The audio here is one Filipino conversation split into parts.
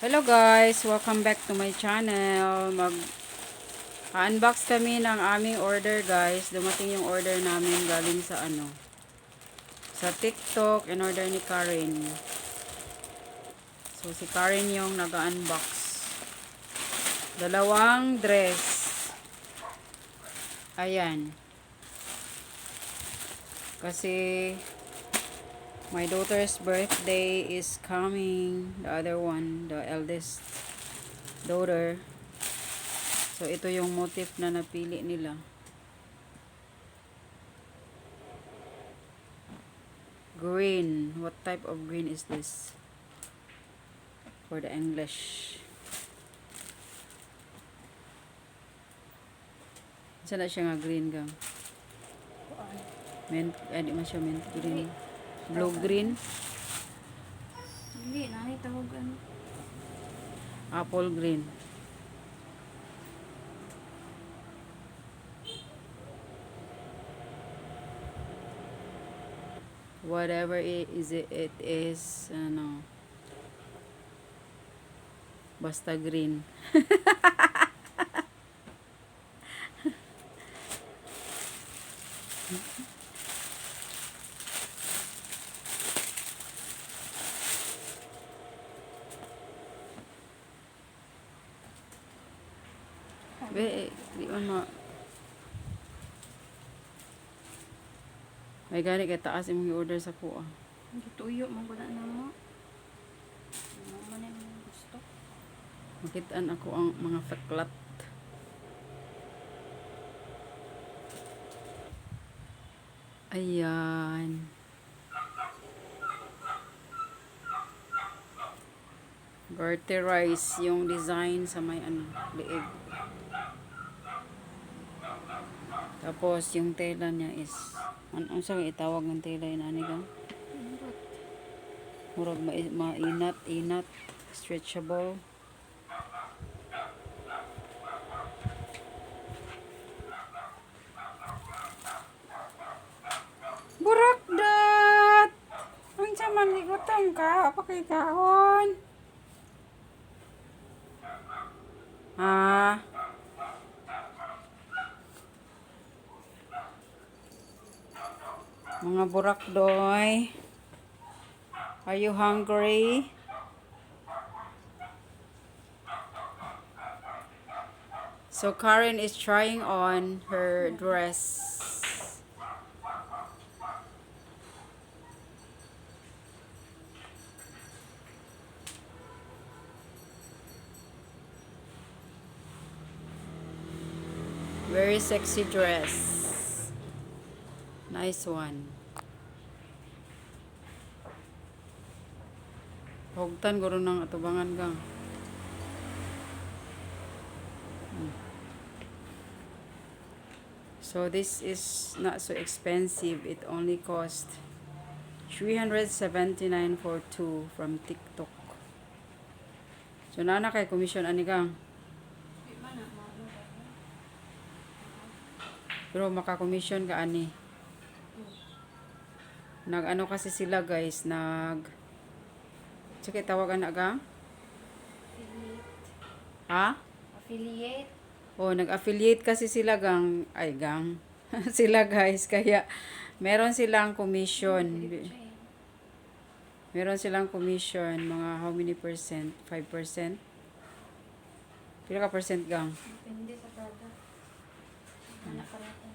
Hello guys, welcome back to my channel. Mag-unbox kami ng aming order guys. Dumating yung order namin galing sa sa TikTok, in order ni Karen. So si Karen yung nag-unbox. Dalawang dress. Ayan. Kasi my daughter's birthday is coming. The other one, the eldest daughter. So, ito yung motif na napili nila. Green. What type of green is this? For the English. Saan na siya nga green gang? Mint, di man siya mint green. Blue green. Hindi, nanay tawag ano. Apple green. Whatever it is, basta green. Di man may gani kay taas imong i-order sa kuha. Hindi tuyo, magula na mo. Ano man yung gusto. Makitaan ako ang mga faklat. Ayan. Garterize yung design sa may liig. Tapos yung tela niya is ano sa itawag ng tela inani ka? Murag mainat, stretchable. Burakdat! Ang saman ligutom ka, apa kay kahon? Ah. Mga burakdoy. Are you hungry? So Karen is trying on her dress. Very sexy dress. Nice one. Hugtan guro ng atubangan gang. So this is not so expensive. It only cost 379 for 2 from TikTok. So nana kay commission ani gang. Di man na, mga Pero maka-commission ka ani. Nag-ano kasi sila guys, sige tawagan na gang? affiliate. Ha? Affiliate. Oh, nag-affiliate kasi sila gang, sila guys, kaya meron silang commission. Meron silang commission, mga how many percent? 5%? Pila ka percent gang? Depende sa product. Anak pa natin.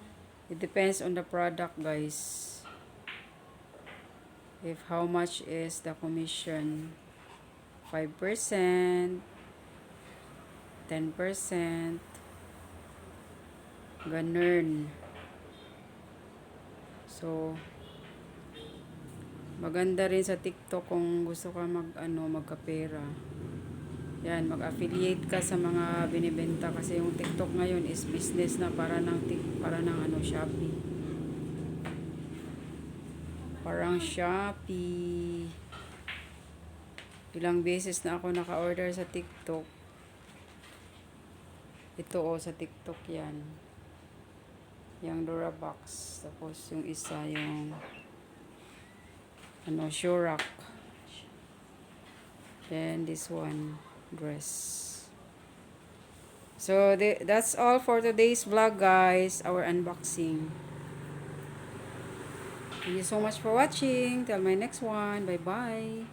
It depends on the product guys. If how much is the commission? 5%, 10%, ganun. So, maganda rin sa TikTok kung gusto ka magkapera. Yan, mag-affiliate ka sa mga binibenta kasi yung TikTok ngayon is business na para ng Shopee. Parang Shopee. Ilang beses na ako naka-order sa TikTok. Ito sa TikTok yan. Yung Durabox. Tapos yung isa yung Shurak. Then this one. dress. So that's all for today's vlog, guys. Our unboxing. Thank you so much for watching. Till my next one. Bye bye.